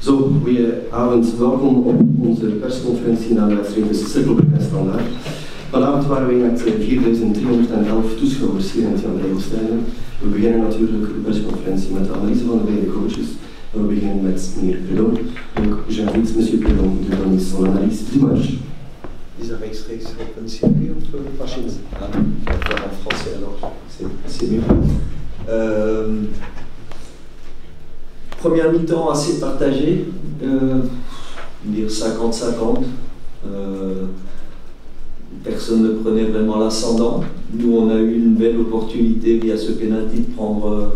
Zo, goedenavond. Welkom op onze persconferentie na de wedstrijd tussen Cirkelbrugge en Standaard. Vanavond waren wij met 4.311 toeschouwers hier in het Jan Rijlstadion. We beginnen natuurlijk de persconferentie met de analyse van de beide coaches. En we beginnen met meneer Predon. Donc, j'invite monsieur Predon de donner son analyse du match. Is dat rechtstreeks op een CV of machine? En français alors, c'est mieux. Première mi-temps assez partagée, dire 50-50. Personne ne prenait vraiment l'ascendant. Nous, on a eu une belle opportunité via ce penalty de prendre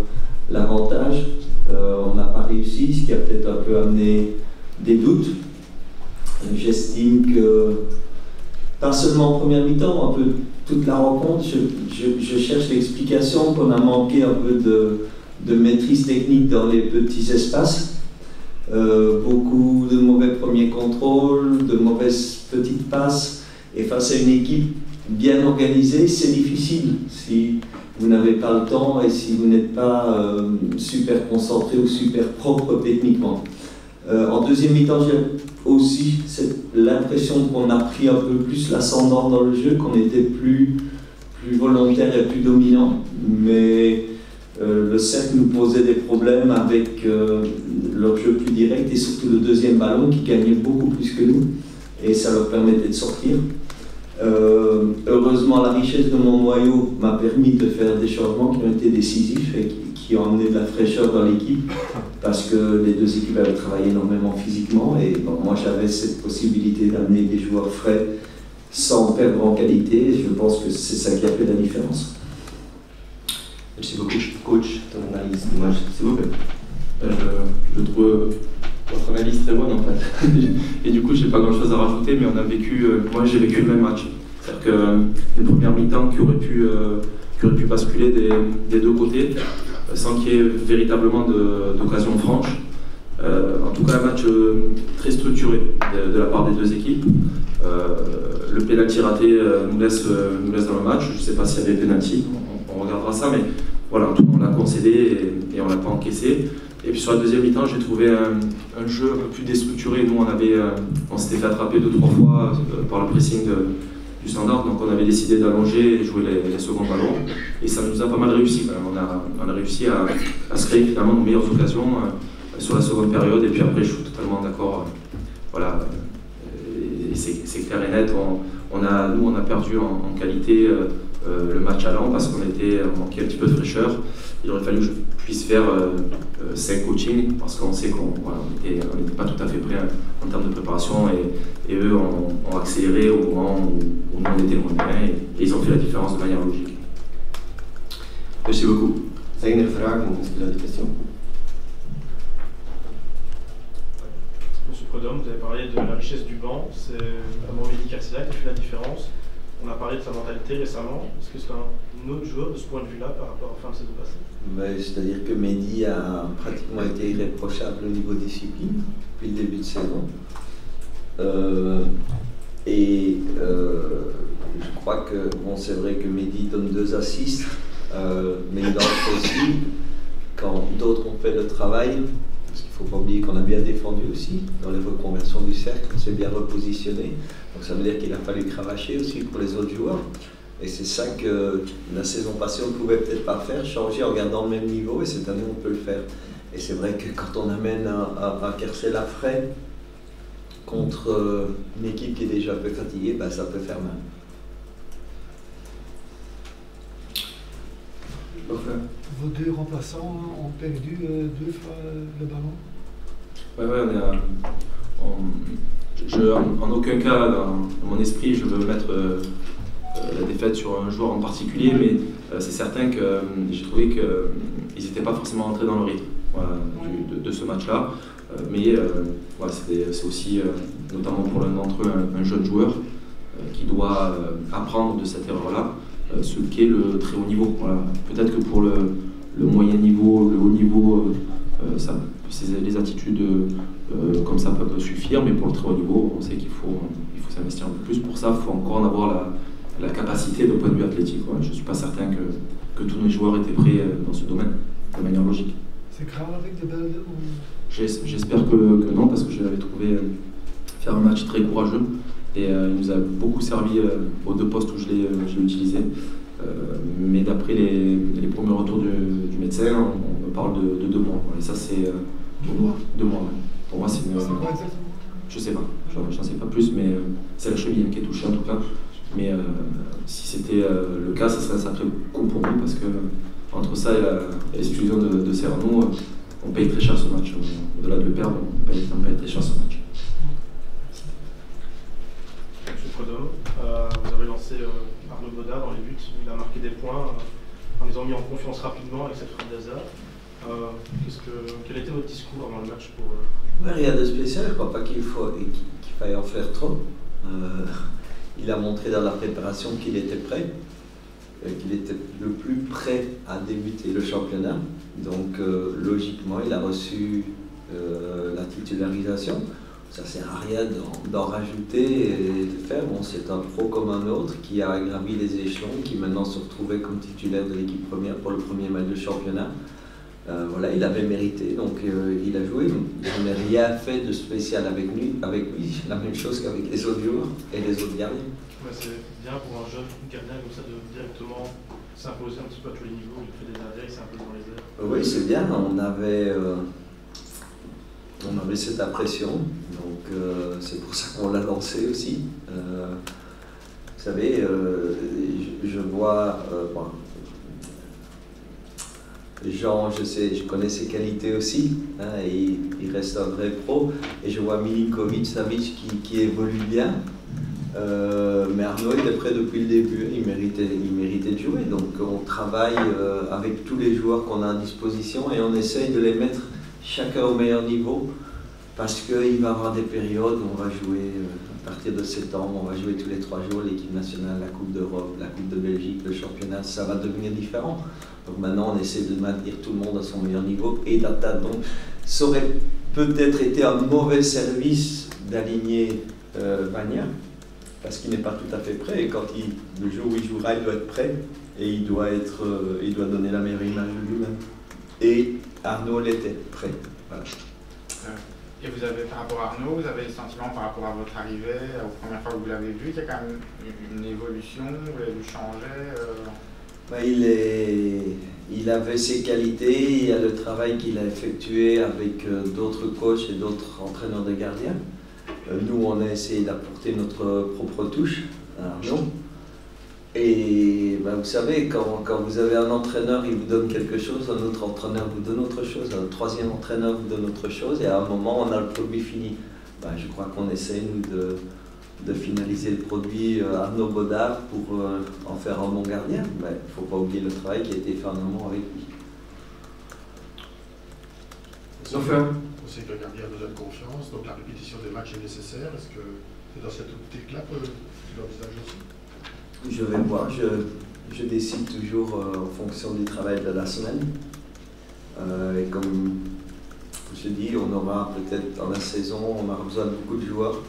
l'avantage. On n'a pas réussi, ce qui a peut-être un peu amené des doutes. J'estime que, pas seulement en première mi-temps, un peu toute la rencontre, je cherche l'explication qu'on a manqué un peu de maîtrise technique dans les petits espaces. Beaucoup de mauvais premiers contrôles, de mauvaises petites passes. Et face à une équipe bien organisée, c'est difficile si vous n'avez pas le temps et si vous n'êtes pas super concentré ou super propre techniquement. En deuxième mi-temps, j'ai aussi l'impression qu'on a pris un peu plus l'ascendant dans le jeu, qu'on était plus volontaire et plus dominant. Mais le cercle nous posait des problèmes avec leur jeu plus direct et surtout le deuxième ballon qui gagnait beaucoup plus que nous. Et ça leur permettait de sortir. Heureusement, la richesse de mon noyau m'a permis de faire des changements qui ont été décisifs et qui ont amené de la fraîcheur dans l'équipe parce que les deux équipes avaient travaillé énormément physiquement et bon, moi j'avais cette possibilité d'amener des joueurs frais sans perdre en qualité et je pense que c'est ça qui a fait la différence. Merci beaucoup, coach, ton analyse du match, s'il vous plaît. Je trouve votre analyse très bonne en fait. Et du coup, j'ai pas grand chose à rajouter, mais on a vécu, moi j'ai vécu le même match. C'est-à-dire qu'une première mi-temps qui aurait pu basculer des deux côtés, sans qu'il y ait véritablement d'occasion franche. En tout cas, un match très structuré de la part des deux équipes. Le pénalty raté nous laisse dans le match. Je ne sais pas s'il y avait pénalty, on regardera ça, mais voilà, en tout cas, on l'a concédé et on ne l'a pas encaissé. Et puis sur la deuxième mi-temps, j'ai trouvé un jeu un peu plus déstructuré. Nous, on s'était fait attraper 2-3 fois par le pressing du Standard, donc on avait décidé d'allonger et jouer les seconds ballons. Et ça nous a pas mal réussi. On a réussi à se créer finalement de meilleures occasions sur la seconde période. Et puis après, je suis totalement d'accord. Voilà, c'est clair et net. Nous, on a perdu en qualité le match allant parce qu'on manquait un petit peu de fraîcheur. Il aurait fallu que je puisse faire 5 coachings parce qu'on sait qu'on n'était pas tout à fait prêt en termes de préparation et eux ont accéléré au moment où nous on était moins bien et ils ont fait la différence de manière logique. Merci beaucoup. Zijn er vragen? Est-ce qu'il y a des questions? Monsieur Predhomme, vous avez parlé de la richesse du banc, c'est vraiment Mehdi Karsila qui fait la différence. On a parlé de sa mentalité récemment. Est-ce que c'est un autre joueur de ce point de vue-là par rapport à fin de saison passée? C'est-à-dire que Mehdi a pratiquement été irréprochable au niveau discipline depuis le début de saison. Je crois que, bon, c'est vrai que Mehdi donne 2 assists, mais il entre aussi quand d'autres ont fait le travail. Parce qu'il ne faut pas oublier qu'on a bien défendu aussi dans les reconversions du cercle, on s'est bien repositionné. Donc ça veut dire qu'il a fallu cravacher aussi pour les autres joueurs. Et c'est ça que la saison passée on ne pouvait peut-être pas faire, changer en gardant le même niveau, et cette année on peut le faire. Et c'est vrai que quand on amène un Kersela frais contre une équipe qui est déjà un peu fatiguée, ben ça peut faire mal. Vos 2 remplaçants ont perdu 2 fois le ballon? Oui, en aucun cas, dans mon esprit, je veux mettre la défaite sur un joueur en particulier, mais c'est certain que j'ai trouvé qu'ils n'étaient pas forcément rentrés dans le rythme de ce match-là. Mais c'est aussi, notamment pour l'un d'entre eux, un jeune joueur qui doit apprendre de cette erreur-là. Ce qu'est le très haut niveau. Voilà. Peut-être que pour le moyen niveau, le haut niveau, les attitudes comme ça peuvent suffire, mais pour le très haut niveau, on sait qu'il faut s'investir un peu plus. Pour ça, il faut encore en avoir la capacité de point de vue athlétique. Voilà. Je ne suis pas certain que tous les joueurs étaient prêts dans ce domaine, de manière logique. C'est grave avec des balles J'espère que non, parce que je l'avais trouvé faire un match très courageux et il nous a beaucoup servi aux 2 postes où je l'ai utilisé. Mais d'après les premiers retours du médecin, on me parle de 2 mois. Et ça, c'est 2 mois. Ouais. Pour moi, c'est une. Je sais pas, j'en sais pas plus, mais c'est la cheville qui est touchée en tout cas. Mais si c'était le cas, ça serait un sacré coup pour nous parce que entre ça et l'exclusion de Serrano, on paye très cher ce match. Au-delà de le perdre, on paye très cher ce match. Monsieur Prudhomme, vous avez lancé Arnaud Bodard dans les buts, il a marqué des points en les ayant mis en confiance rapidement avec cette frappe d'hasard. Quel était votre discours avant le match pour... Rien de spécial, je ne crois pas qu'il faille en faire trop. Il a montré dans la préparation qu'il était prêt, qu'il était le plus prêt à débuter le championnat. Donc logiquement, il a reçu la titularisation. Ça ne sert à rien d'en rajouter et de faire. Bon, c'est un pro comme un autre qui a gravi les échelons, qui maintenant se retrouvait comme titulaire de l'équipe première pour le premier match de championnat. Voilà, il avait mérité, donc il a joué. Je n'ai rien fait de spécial avec lui, la même chose qu'avec les autres joueurs et les autres gardiens. Ouais, c'est bien pour un jeune gardien comme ça de directement s'imposer un petit peu à tous les niveaux, il fait des arrêts, c'est un peu dans les airs. Oui, c'est bien, on avait cette impression, donc c'est pour ça qu'on l'a lancé aussi. Vous savez, je vois... Jean, je connais ses qualités aussi, hein, et il reste un vrai pro. Et je vois Milinkovic-Savic qui évolue bien. Mais Arnaud était prêt depuis le début, il méritait de jouer. Donc on travaille avec tous les joueurs qu'on a à disposition et on essaye de les mettre chacun au meilleur niveau. Parce qu'il va y avoir des périodes où on va jouer à partir de septembre, on va jouer tous les 3 jours l'équipe nationale, la Coupe d'Europe, la Coupe de Belgique, le championnat, ça va devenir différent. Donc maintenant on essaie de maintenir tout le monde à son meilleur niveau et d'attendre. Donc ça aurait peut-être été un mauvais service d'aligner Bagna, parce qu'il n'est pas tout à fait prêt, et le jour où il jouera, il doit être prêt, et il doit donner la meilleure image de lui-même. Et Arnaud l'était prêt. Voilà. Et vous avez, par rapport à Arnaud, vous avez le sentiment par rapport à votre arrivée, aux premières fois que vous l'avez vu, qu'il y a quand même une évolution, vous l'avez vu changer Il avait ses qualités, il y a le travail qu'il a effectué avec d'autres coachs et d'autres entraîneurs de gardiens. Nous, on a essayé d'apporter notre propre touche à Arnaud. Et vous savez, quand vous avez un entraîneur, il vous donne quelque chose, un autre entraîneur vous donne autre chose, un troisième entraîneur vous donne autre chose, et à un moment, on a le produit fini. Je crois qu'on essaie, nous, de finaliser le produit Arnaud Bodard pour en faire un bon gardien. Il ne faut pas oublier le travail qui a été fait en amont avec lui. Enfin, on sait que le gardien a besoin de confiance, donc la répétition des matchs est nécessaire. Est-ce que c'est dans cette optique-là que tu l'envisages aussi? Je vais voir, je décide toujours en fonction du travail de la semaine. Et comme je dis, on aura peut-être dans la saison, on aura besoin de beaucoup de joueurs.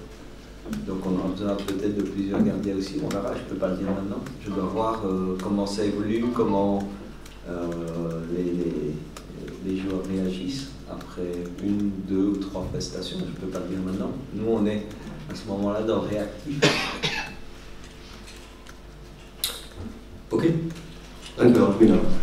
Donc on aura besoin peut-être de plusieurs gardiens aussi, on verra, je ne peux pas le dire maintenant. Je dois voir comment ça évolue, comment les joueurs réagissent après 1, 2 ou 3 prestations, je ne peux pas le dire maintenant. Nous on est à ce moment-là dans le réactif. Ok, dank u wel. Goedenavond.